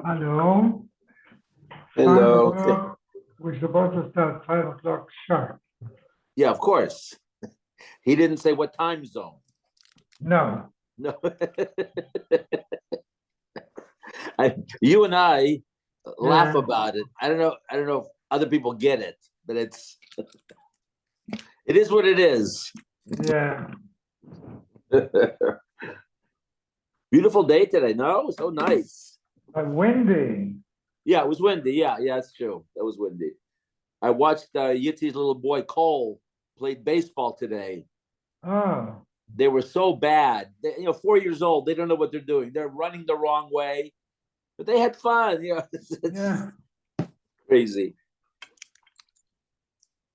Hello. Hello. 5 o'clock. We're supposed to start 5 o'clock sharp. Yeah, of course. He didn't say what time zone. No. No. You and I laugh about it. I don't know if other people get it, but it is what it is. Yeah. Beautiful day today. No, so nice. But windy. Yeah, it was windy. Yeah, it's true. That was windy. I watched Yitzi's little boy Cole played baseball today. Oh. They were so bad. 4 years old. They don't know what they're doing. They're running the wrong way, but they had fun. It's crazy.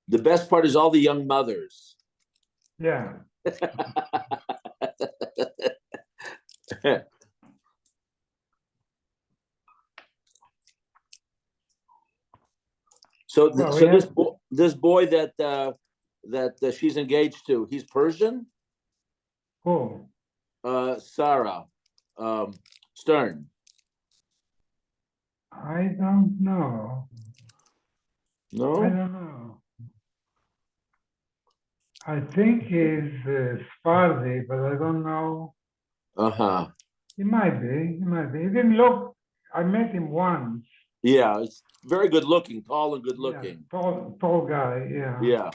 The best part is all the young mothers. Yeah. So this boy that she's engaged to, he's Persian. Who? Sarah Stern. I don't know. No, I don't know. I think he's Sephardi, but I don't know. He might be. He might be. He didn't look. I met him once. Yeah, it's very good looking, tall and good looking. Yeah, tall guy. Yeah. Yeah.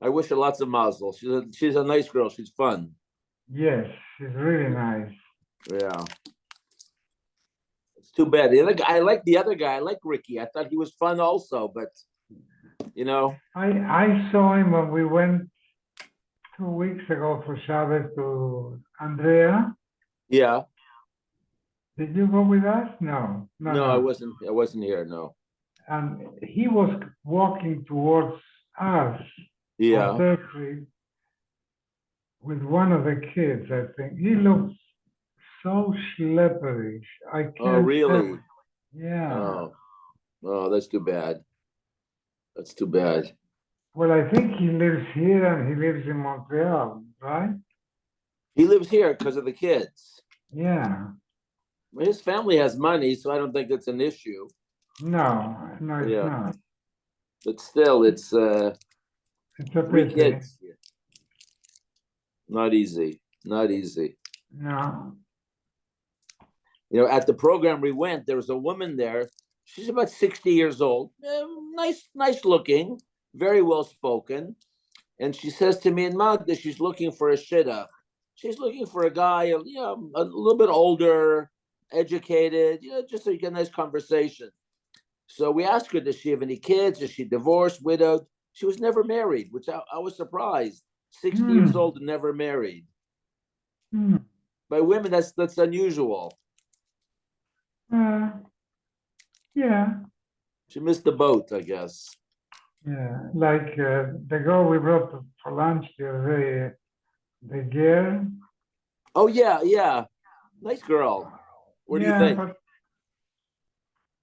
I wish her lots of mazel. She's a nice girl. She's fun. Yes, she's really nice. Yeah. It's too bad. I like the other guy. I like Ricky. I thought he was fun also, but I saw him when we went 2 weeks ago for Shabbos to Andrea. Yeah. Did you go with us? No. I wasn't here. No. And he was walking towards us. Yeah. On Third Street with one of the kids, I think. He looks so schlepperish. I can't. Oh, really? Yeah. Oh, that's too bad. That's too bad. Well, I think he lives here and he lives in Montreal, right? He lives here because of the kids. Yeah. Well, his family has money, so I don't think it's an issue. No, it's not. But still, it's a 3 kids. Not easy. Not easy. No. At the program we went, there was a woman there. She's about 60 years old. Nice looking, very well spoken. And she says to me in Magda, she's looking for a shidduch. She's looking for a guy, a little bit older, educated, just so you get a nice conversation. So we asked her, does she have any kids? Is she divorced, widowed? She was never married, which I was surprised. 60 years old and never married. By women, that's unusual. Yeah. She missed the boat, I guess. Yeah, like the girl we brought for lunch the other day, the girl. Oh, yeah. Nice girl. What do you think? But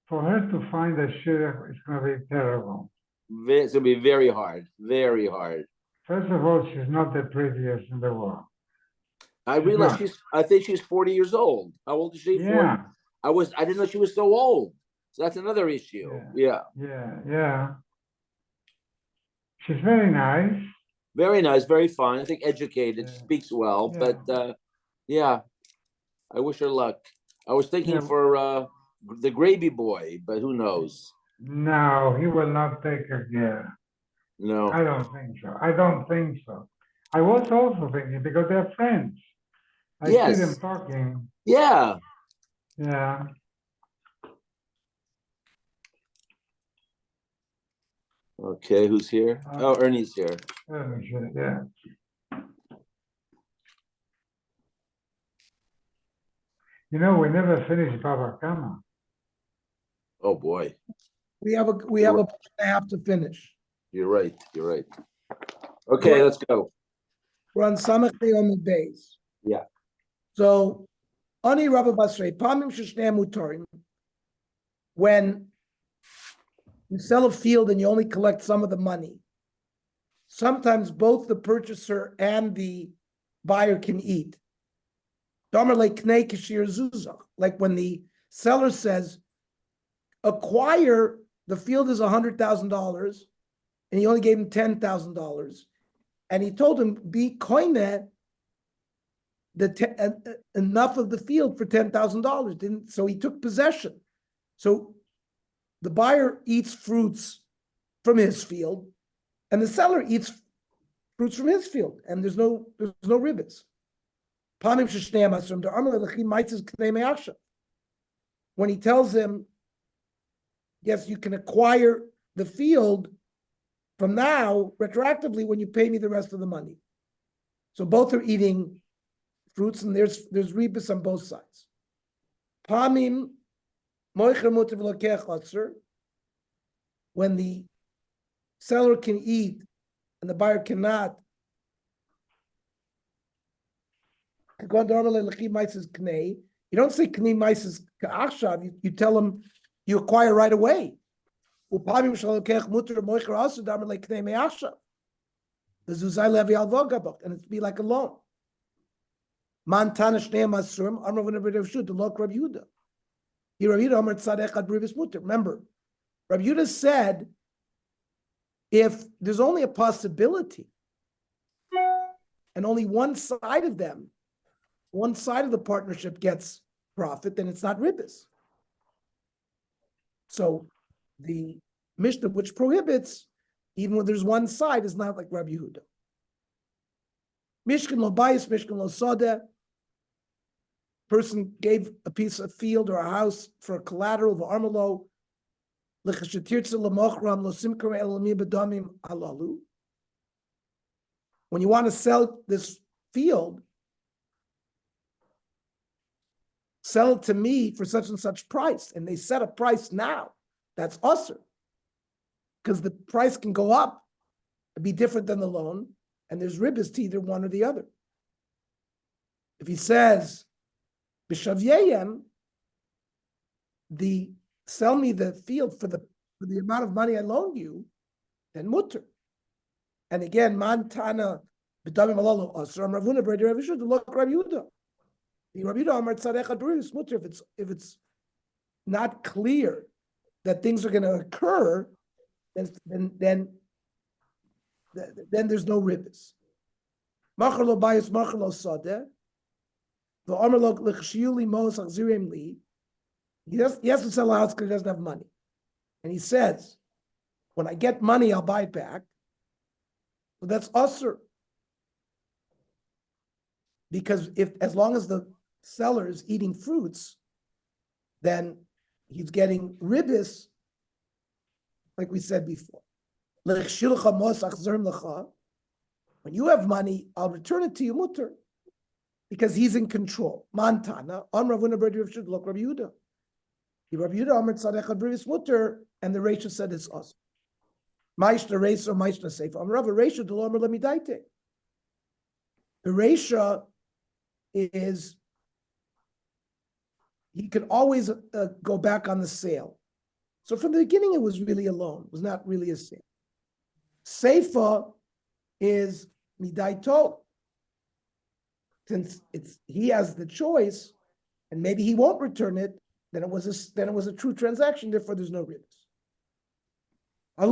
for her to find a shidduch, it's going to be terrible. It's going to be very hard. Very hard. First of all, she's not the prettiest in the world. I realize I think she's 40 years old. How old is she? Yeah. 40? I didn't know she was so old. So that's another issue. Yeah. She's very nice. Very nice, very fine. I think educated, speaks well. But I wish her luck. I was thinking for the gravy boy, but who knows? No, he will not take her girl. No. I don't think so. I was also thinking because they're friends. I see them talking. Yeah. Yeah. Okay, who's here? Oh, Ernie's here. Yeah. You know, we never finished Bava Kama. Oh boy. We have a and a half to finish. You're right. Okay, let's go. We're on Samach Yomi Beis. Yeah. So, Ani Rabba Basrei, Pamim Shishneim Mutorim. When you sell a field and you only collect some of the money, sometimes both the purchaser and the buyer can eat. Like when the seller says, acquire, the field is $100,000, and he only gave him $10,000. And he told him, be koine enough of the field for $10,000. So he took possession. So the buyer eats fruits from his field, and the seller eats fruits from his field, and there's no ribbons. When he tells him, yes, you can acquire the field from now retroactively when you pay me the rest of the money. So both are eating fruits, and there's rebus on both sides. Pamim moicher muter v'lokech otzer, when the seller can eat and the buyer cannot. You don't say k'nei maises ka'achshav. You tell them you acquire right away. The zuzai levi al vogabok, and it's be like a loan. Mantana shnei masrim amar v'nebedev shut the lock Rabbi Yehuda. Rabbi Yehuda amar tzadech ad brivis muter. Remember, Rabbi Yehuda said, if there's only a possibility, and only one side of the partnership gets profit, then it's not ribis. So the Mishnah, which prohibits, even when there's one side, is not like Rabbi Yehuda. Mishkan lo bayis, mishkan lo sodeh. Person gave a piece of field or a house for a collateral, v'armalo, l'chashatirtza l'mochram lo simkar elamim b'damim alalu. When you want to sell this field, sell it to me for such and such price, and they set a price now. That's usher, because the price can go up and be different than the loan, and there's ribis to either one or the other. If he says, b'shavyeyem, sell me the field for the amount of money I loaned you, then mutter. And again, mantana b'damim alalu asur am Ravuna b'rei Rav Yishuda look Rabbi Yehuda. Rabbi Yehuda amar tzadech ad brivis mutter. If it's not clear that things are going to occur, then there's no ribis. Machar lo bayis, machar lo sadeh. The amar lo l'chshiyuli mos achzirem li. He has to sell a house because he doesn't have money, and he says, "When I get money, I'll buy it back." So that's usher, because as long as the seller is eating fruits, then he's getting ribis, like we said before. When you have money, I'll return it to you, mutter, because he's in control. Mantana, Rabbi Yehuda. Rabbi Yehuda Amar tzadech brivis mutter, and the Reisha said it's us. Maishna Reisha or Maishna Sefer. Amar Reisha de lo Amar lemidaite. The Reisha is he could always go back on the sale. So from the beginning, it was really a loan. It was not really a sale. Seifa is midaito. Since he has the choice, and maybe he won't return it, then it was a true transaction. Therefore, there's no ribs. A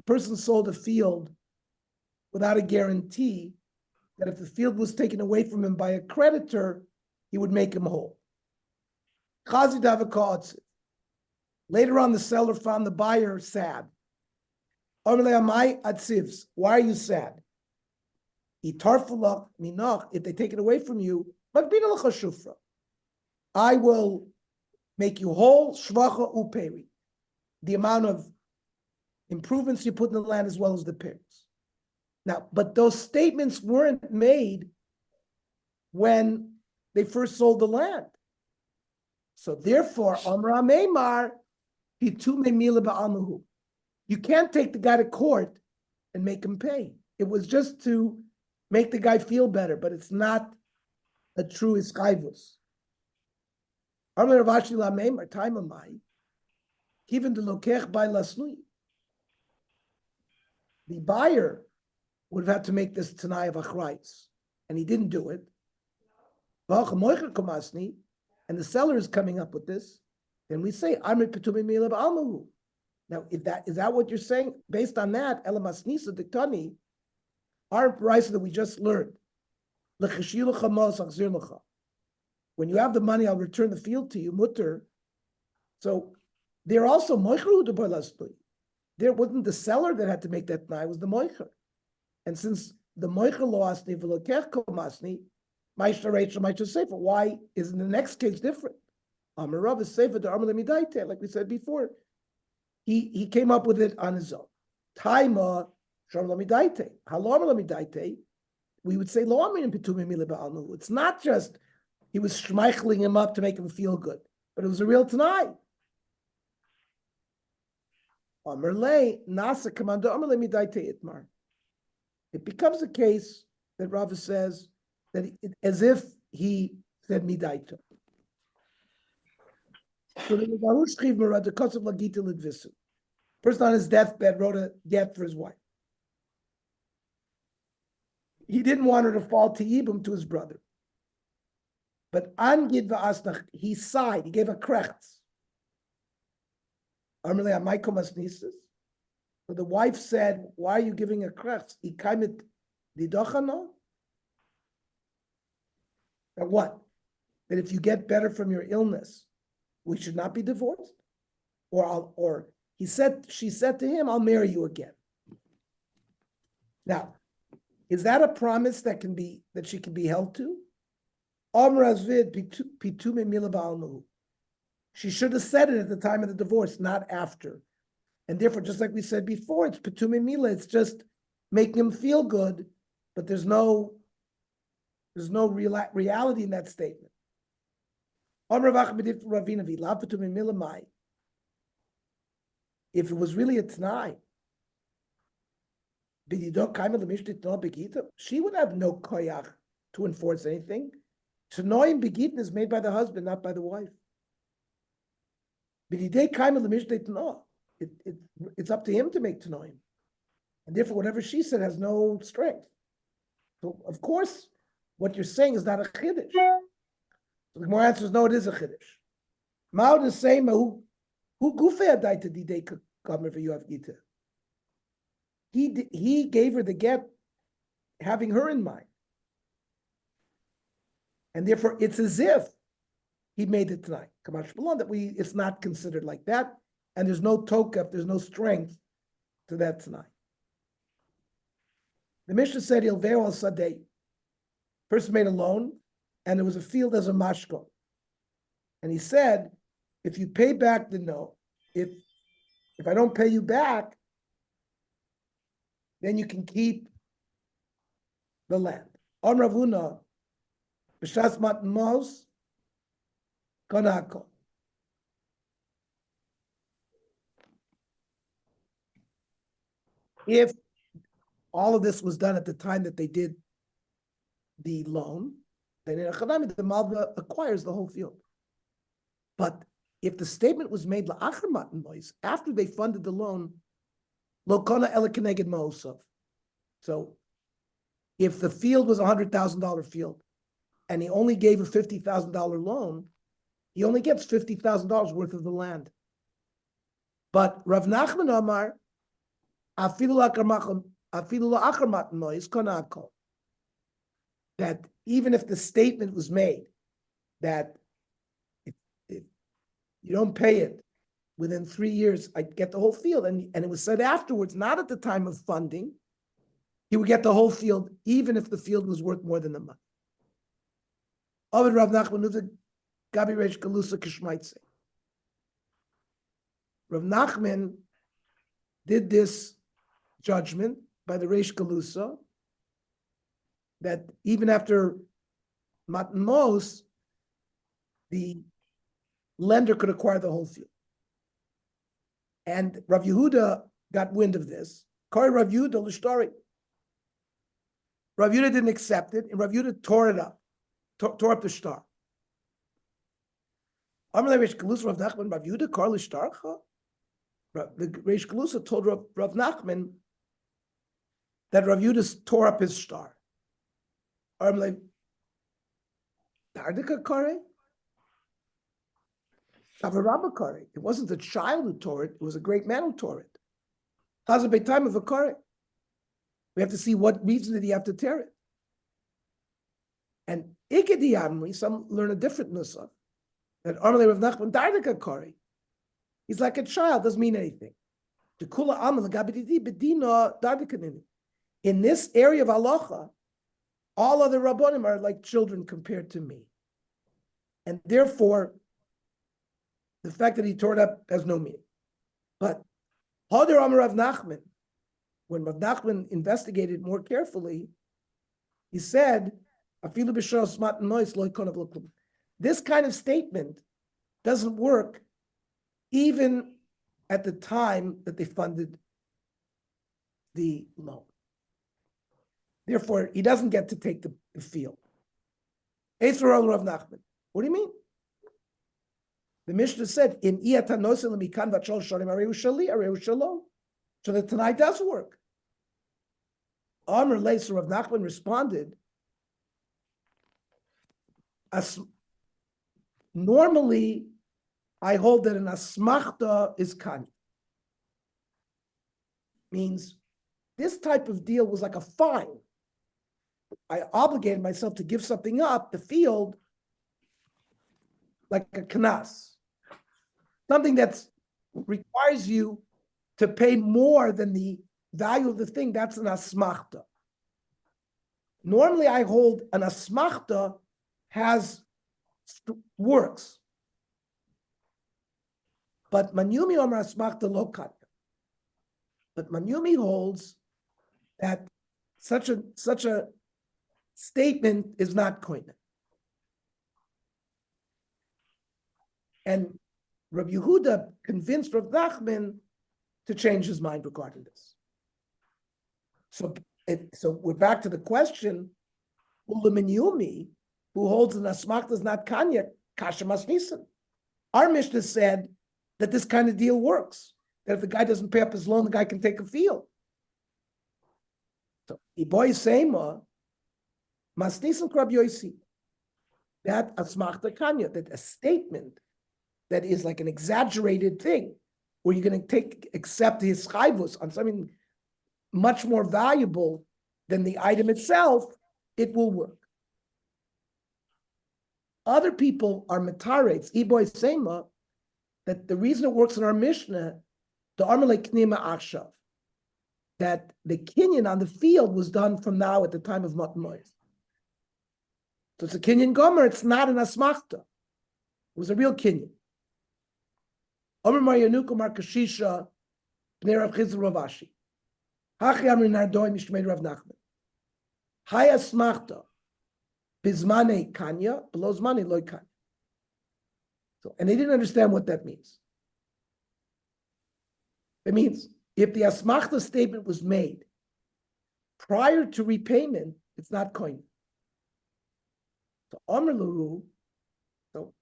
person sold a field without a guarantee that if the field was taken away from him by a creditor, he would make him whole. Later on, the seller found the buyer sad. Why are you sad? If they take it away from you, I will make you whole, shvacha uperi. The amount of improvements you put in the land as well as the pairs. Now, but those statements weren't made when they first sold the land. So therefore, Amra Meimar, you can't take the guy to court and make him pay. It was just to make the guy feel better, but it's not a true iskaivus. Amra Ravashi la Meimar, time of my, even the lokech by lasnui. The buyer would have had to make this Tanai of Achrayis, and he didn't do it. And the seller is coming up with this, then we say, now, is that what you're saying? Based on that, Elamasnisa Diktani, our price that we just learned. When you have the money, I'll return the field to you, mutter. So they're also moichru de bolasnui. There wasn't the seller that had to make that tnai, it was the moicher. And since the moicher lost the velokech komasni, Maisha Rachel might just say, but why isn't the next case different? Amarav is safer to Amar Lemidaite, like we said before. He came up with it on his own. Taima Sham Lemidaite. Halom Lemidaite, we would say Lo Amrin Pitumi Mila Ba'alnu. It's not just he was schmeichling him up to make him feel good, but it was a real Tanai. Amar Le Nasa Commander Amar Lemidaite Itmar. It becomes a case that Rava says that as if he said midaito. So the person on his deathbed wrote a death for his wife. He didn't want her to fall to Ibum to his brother. But Angid va'asnach, he sighed, he gave a krechts. So the wife said, why are you giving a krechts? Ikaimet didochano? That what? That if you get better from your illness, we should not be divorced? Or she said to him, I'll marry you again. Now, is that a promise that she can be held to? She should have said it at the time of the divorce, not after. And therefore, just like we said before, it's pitume mila, it's just making him feel good, but there's no reality in that statement. If it was really a t'nai, she would have no koyach to enforce anything. T'noim begitin is made by the husband, not by the wife. It's up to him to make t'noim. And therefore, whatever she said has no strength. So, of course, what you're saying is not a chiddush. So the Gemara answers, no, it is a chiddush. Ma'od is saying, who gufei adaita didei kamer v'yoav gita. He gave her the get, having her in mind. And therefore, it's as if he made it tonight. Kamash Balon, that it's not considered like that, and there's no tokef, there's no strength to that tonight. The Mishnah said, Ilveo al Sadeh. Person made a loan, and there was a field as a mashko. And he said, if you pay back the note, if I don't pay you back, then you can keep the land. On Ravuna, b'shas matan mos, konako. If all of this was done at the time that they did the loan, then in a chadami, the Malva acquires the whole field. But if the statement was made la'achar matan mos, after they funded the loan, lo kona ela keneged ma'osav. So if the field was $100,000 field, and he only gave a $50,000 loan, he only gets $50,000 worth of the land. But Rav Nachman Amar, that even if the statement was made that if you don't pay it within 3 years, I'd get the whole field. And it was said afterwards, not at the time of funding, he would get the whole field, even if the field was worth more than the money. Ovid Rav Nachman Nuvda Gabi Reish Galusa Kishmaitse. Rav Nachman did this judgment by the Reish Galusa that even after Matan Mos, the lender could acquire the whole field. And Rav Yehuda got wind of this. Kari Rav Yehuda l'shtari. Rav Yehuda didn't accept it, and Rav Yehuda tore it up, tore up the shtar. Amalei Reish Galusa Rav Nachman Rav Yehuda kar l'shtarcha. The Reish Galusa told Rav Nachman that Rav Yehuda tore up his shtar. Amalei Dardika kare. It wasn't a child who tore it, it was a great man who tore it. Hazabay time of a kare. We have to see what reason did he have to tear it. And Ikedi Amri, some learn a different nusach, that Amalei Rav Nachman Dardika kare. He's like a child, doesn't mean anything. In this area of halacha, all other rabbonim are like children compared to me. And therefore, the fact that he tore it up has no meaning. But Hader Amar Rav Nachman, when Rav Nachman investigated more carefully, he said, this kind of statement doesn't work even at the time that they funded the loan. Therefore, he doesn't get to take the field. Eisrael Rav Nachman. What do you mean? The Mishnah said, so the Tanai does work. Amr Leiser Rav Nachman responded, normally I hold that an asmachta is kan. Means this type of deal was like a fine. I obligated myself to give something up, the field, like a knas. Something that requires you to pay more than the value of the thing, that's an asmachta. Normally I hold an asmachta works. But Manyumi Omer asmachta lo kanya. But Manyumi holds that such a statement is not koine. And Rabbi Yehuda convinced Rav Nachman to change his mind regarding this. So we're back to the question: Ulumin who holds an asmachta is not kanya, kasha masnisan. Our Mishnah said that this kind of deal works. That if the guy doesn't pay up his loan, the guy can take a field. So iboy seima masnisan krab yoisi. That asmachta kanya, that a statement that is like an exaggerated thing, where you're going to accept his chayvus on something much more valuable than the item itself, it will work. Other people are metaretz, iboy seima, that the reason it works in our Mishnah, the Armalei Knima Akshav, that the kinyan on the field was done from now at the time of Matan Moed. So it's a kinyan gomer, it's not an asmachta. It was a real kinyan. Omer Mar Yanuko Mar Kashisha, Bnei Rav Chizr Rav Ashi. Hachi Amri Nardoi Mishmei Rav Nachman. Hay asmachta, bizmane kanya, below zmane loy kanya. So, and they didn't understand what that means. It means if the asmachta statement was made prior to repayment, it's not coin. So Amr Lahu, so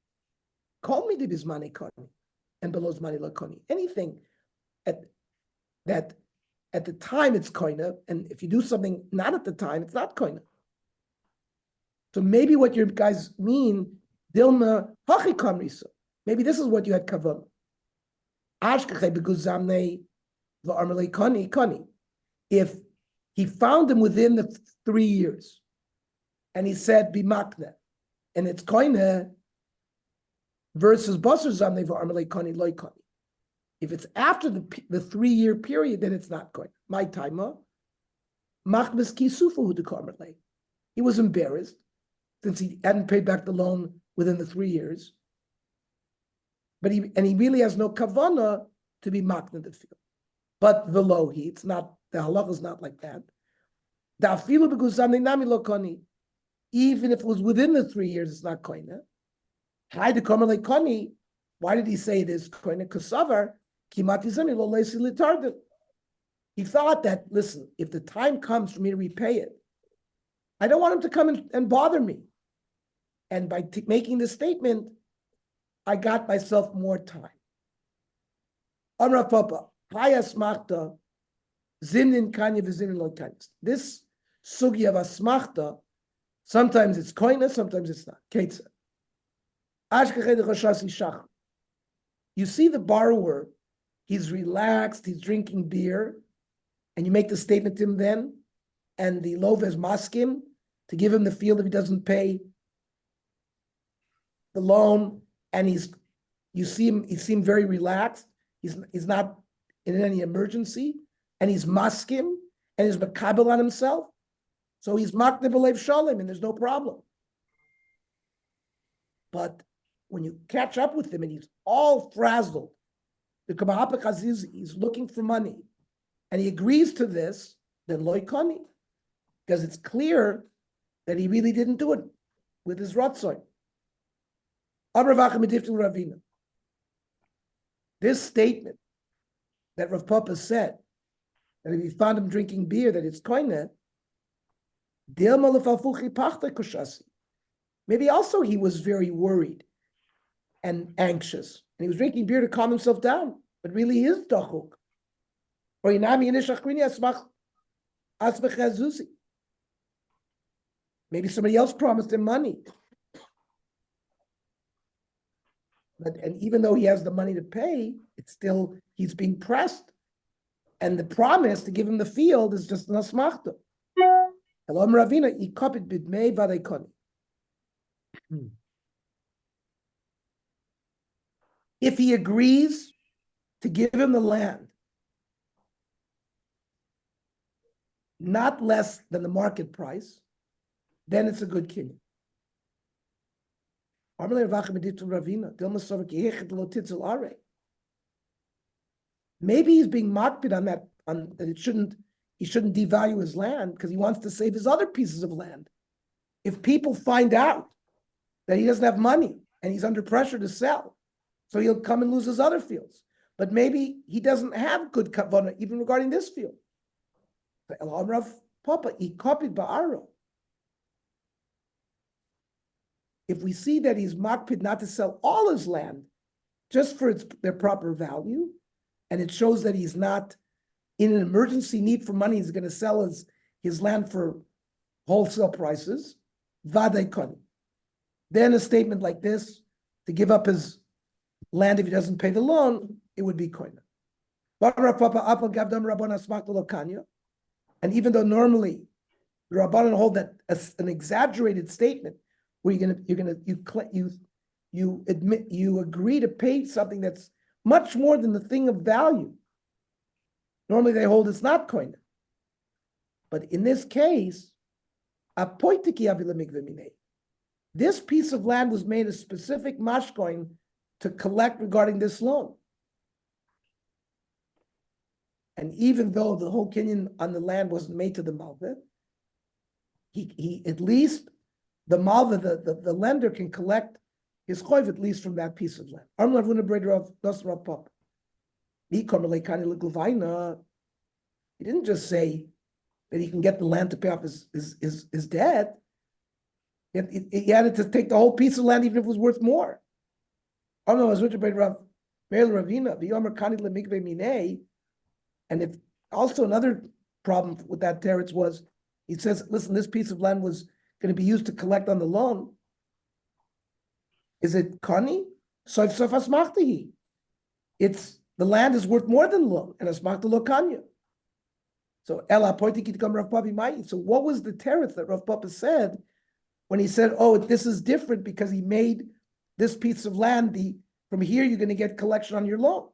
call me the bizmane kani and below zmane loy kani. Anything at the time it's koina, and if you do something not at the time, it's not koina. So maybe what your guys mean, Dilma hachi kamrisa. Maybe this is what you had kavanah. Ashkechei beguzamnei v'armalei kani. If he found him within the 3 years, and he said bimakne, and it's koina versus basar zamnei v'armalei kani loy kani. If it's after the 3-year period, then it's not going. My timer, machmas kisufu dekarmerle. He was embarrassed since he hadn't paid back the loan within the 3 years. But he really has no kavana to be makna the field. But the lohi, it's not, the halacha is not like that. Even if it was within the 3 years, it's not koine. Why did he say it is koine? Kasavar, kimatizani lo leisi litardim. He thought that, listen, if the time comes for me to repay it, I don't want him to come and bother me. And by making this statement, I got myself more time. Amra Papa, Hayas Machta, Zinin Kanya Vizinin Lo Kanya. This sugi of asmachta, sometimes it's koine, sometimes it's not. Ketsa. You see the borrower, he's relaxed, he's drinking beer, and you make the statement to him then, and the loves maskim to give him the field if he doesn't pay the loan, and he seemed very relaxed. He's not in any emergency, and he's maskim, and he's makabel on himself. So he's makne b'lev shalom, and there's no problem. But when you catch up with him and he's all frazzled, the kamahapik aziz, he's looking for money, and he agrees to this, then loy kani, because it's clear that he really didn't do it with his ratzon. This statement that Rav Papa said, that if you found him drinking beer, that it's koine, maybe also he was very worried and anxious, and he was drinking beer to calm himself down, but really he is dachuk. Maybe somebody else promised him money. And even though he has the money to pay, it's still, he's being pressed. And the promise to give him the field is just an asmachta. If he agrees to give him the land, not less than the market price, then it's a good kinyan. Maybe he's being makpid on that, that he shouldn't devalue his land because he wants to save his other pieces of land. If people find out that he doesn't have money and he's under pressure to sell, so he'll come and lose his other fields. But maybe he doesn't have good kavanah even regarding this field. If we see that he's makpid not to sell all his land just for their proper value, and it shows that he's not in an emergency need for money, he's going to sell his land for wholesale prices, then a statement like this, to give up his land if he doesn't pay the loan, it would be koina. And even though normally the Rabbanan hold that an exaggerated statement, where you agree to pay something that's much more than the thing of value. Normally they hold it's not koina. But in this case, this piece of land was made a specific mashkoin to collect regarding this loan. And even though the whole kinyan on the land wasn't made to the malveh, he at least the malveh, the lender can collect his choiv at least from that piece of land. He didn't just say that he can get the land to pay off his debt. He had to take the whole piece of land even if it was worth more. And if also another problem with that teretz was, he says, listen, this piece of land was going to be used to collect on the loan. Is it kani? So if asmachti, it's the land is worth more than the loan, and asmachta lo kanya. So ela poitiki to come Rav Papi mai. So what was the teretz that Rav Papa said when he said, oh, this is different because he made this piece of land, from here you're going to get collection on your loan.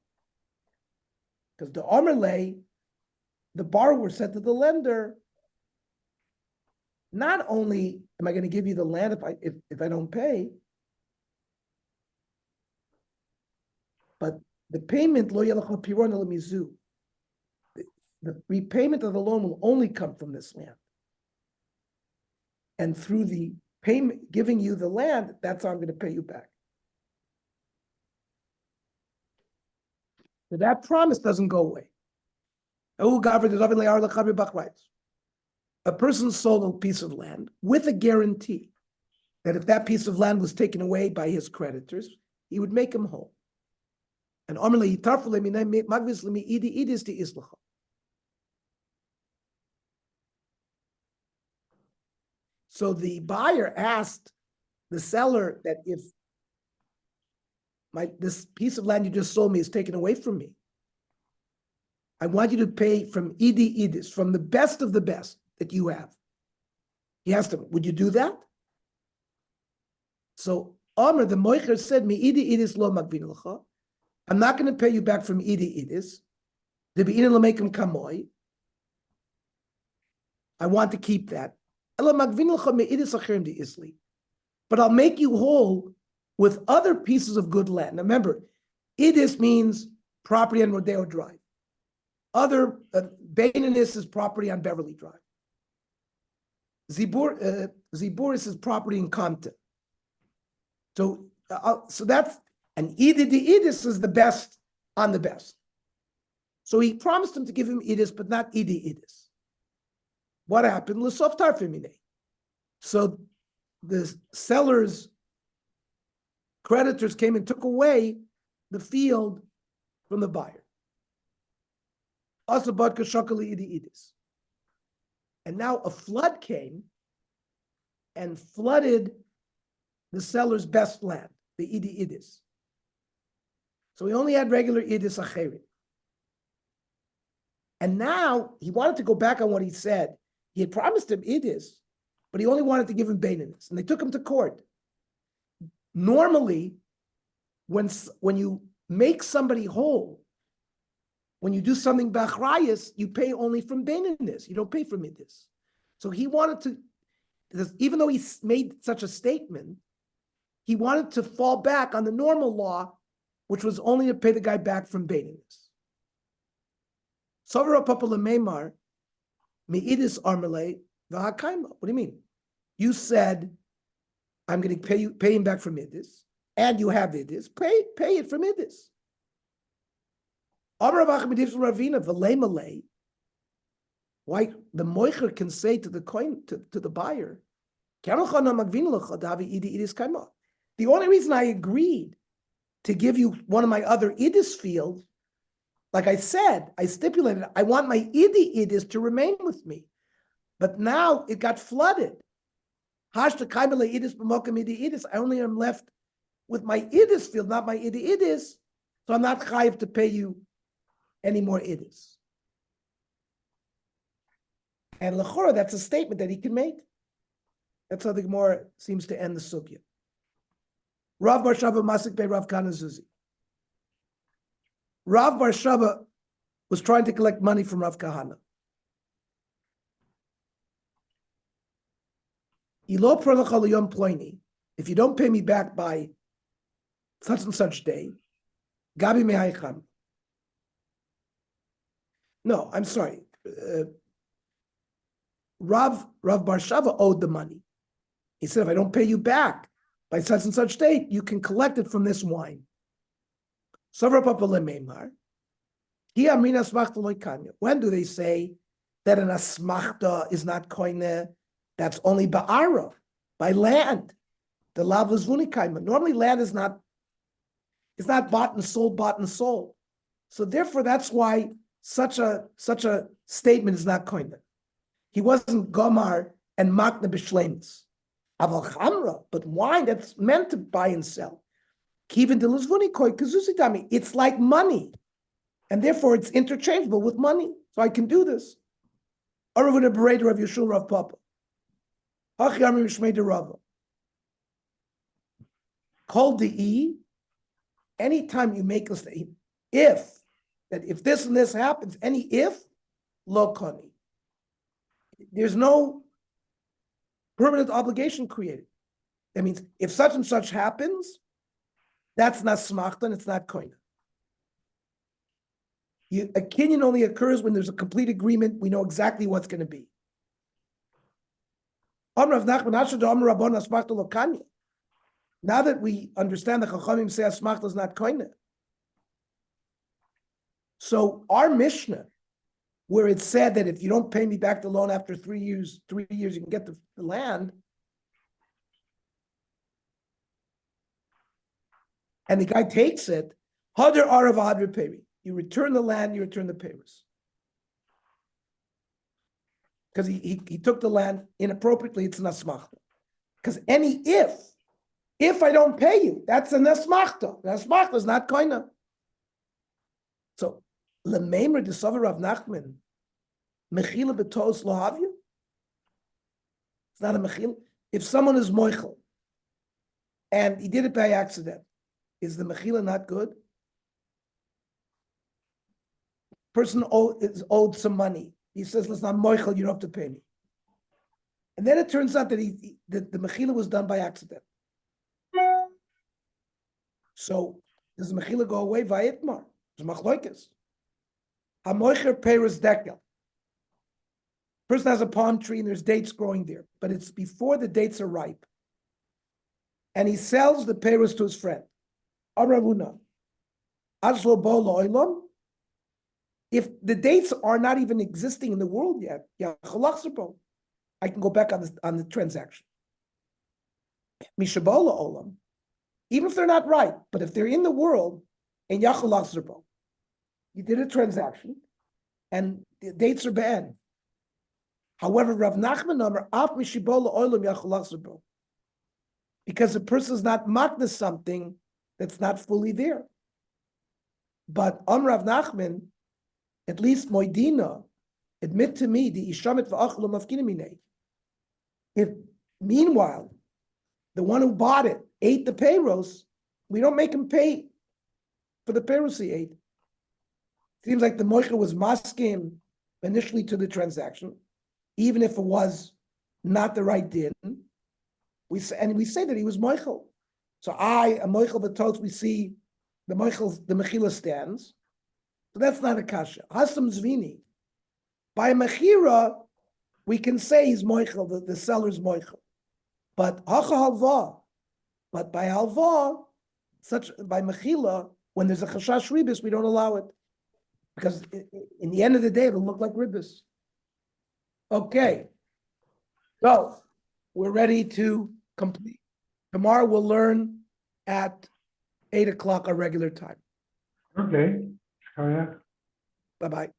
Because the Omerle, the borrower said to the lender, not only am I going to give you the land if I don't pay, but the payment, lo yalacha piron el mizu, the repayment of the loan will only come from this land. And through the payment, giving you the land, that's how I'm going to pay you back. So that promise doesn't go away. A person sold a piece of land with a guarantee that if that piece of land was taken away by his creditors, he would make him whole. And so the buyer asked the seller that if this piece of land you just sold me is taken away from me, I want you to pay from idi idis, from the best of the best that you have. He asked him, would you do that? So Omer, the moicher, said, "Mi idi idis lo magvin lecha." I'm not going to pay you back from idi idis. The be'inin l'meikim kamoi. I want to keep that. Ela magvin lecha mi idis acherim di isli. But I'll make you whole with other pieces of good land. Now remember, idis means property on Rodeo Drive. Other Baininus is property on Beverly Drive. Ziburis is property in Compton. So that's, and Idi the Idis is the best on the best. So he promised him to give him Idis, but not Idi Idis. What happened? L'sof tarfimine. So the seller's creditors came and took away the field from the buyer. And now a flood came and flooded the seller's best land, the Idi Idis. So he only had regular Idis Acherim. And now he wanted to go back on what he said. He had promised him Idis, but he only wanted to give him Baininus. And they took him to court. Normally, when you make somebody whole, when you do something b'achrayus, you pay only from Baininus. You don't pay from Idis. So he wanted to, even though he made such a statement, he wanted to fall back on the normal law, which was only to pay the guy back from Baininus. Sovra Papala Meimar, Me'idis Armele, V'hakaima. What do you mean? You said, I'm going to pay him back from Idis, and you have Idis, pay it from Idis. Why the moicher can say to the coin to the buyer, the only reason I agreed to give you one of my other idis fields, like I said, I stipulated, I want my idis to remain with me. But now it got flooded. I only am left with my idis field, not my idis, so I'm not chayiv to pay you any more idis. And l'chora, that's a statement that he can make. That's how the Gemara seems to end the sugya. Rav Bar Shava Masik Bei Rav Kana Zuzi. Rav Bar Shava was trying to collect money from Rav Kahana. Ilo prolacha liyom ploini. If you don't pay me back by such and such day, gabi mehaycham. No, I'm sorry. Rav Bar Shava owed the money. He said, if I don't pay you back by such and such date, you can collect it from this wine. When do they say that an asmachta is not koine? That's only ba'ara, by land. The lav is vunikaima. Normally land is not bought and sold. So therefore, that's why such a statement is not koine. He wasn't gomar and makna b'shleimus. Aval chamra, but wine that's meant to buy and sell. Kivin de luzvuni koi kazusitami. It's like money, and therefore it's interchangeable with money. So I can do this. Aravuna berader of Yeshua Rav Papa. Hachiyami mishmei de Rava. Kol de'i. Anytime you make a statement, if that if this and this happens, any if, lo koni. There's no permanent obligation created. That means if such and such happens, that's not smachta and it's not koina. A kinyan only occurs when there's a complete agreement. We know exactly what's going to be. Now that we understand that Chachamim say asmachta is not koina. So our Mishnah, where it said that if you don't pay me back the loan after 3 years, you can get the land. And the guy takes it, Hadar Arav Hadar Peri. You return the land, you return the payers. Because he took the land inappropriately, it's an asmachta. Because any if I don't pay you, that's an asmachta. An asmachta is not koina. So, Lemeimer de Sover Rav Nachman, Mechila betos lo havyu. It's not a mechila. If someone is moichel, and he did it by accident, is the mechila not good? Person is owed some money. He says, listen, I'm moichel, you don't have to pay me. And then it turns out that the mechila was done by accident. So does the mechila go away? Vayitmar. There's machloikes. Hamoicher peres dekel. Person has a palm tree and there's dates growing there, but it's before the dates are ripe. And he sells the peres to his friend. Aravuna. Aslo bo lo'olam. If the dates are not even existing in the world yet, I can go back on the transaction. Mishabola olam, even if they're not right, but if they're in the world, and yachalachzerbo, you did a transaction, and the dates are banned. However, Rav Nachman Amar af mishabola olam yachalachzerbo, because the person is not makna something that's not fully there. But Rav Nachman, at least Moidina, admit to me the ishamet v'achlo mafkinimine. If meanwhile the one who bought it ate the payros, we don't make him pay for the payros he ate. Seems like the moicher was maskim initially to the transaction, even if it was not the right din. We say that he was moichel. So a moichel b'tos, we see the mechila stands. So that's not a kasha. Hasam zvini. By mechira, we can say he's moichel, the seller's moichel. But hacha halva. But by halva, by mechila, when there's a chashash ribis, we don't allow it. Because in the end of the day, it'll look like ribis. Okay. So we're ready to complete. Tomorrow we'll learn at 8 o'clock our regular time. Okay. Oh, yeah. Bye-bye.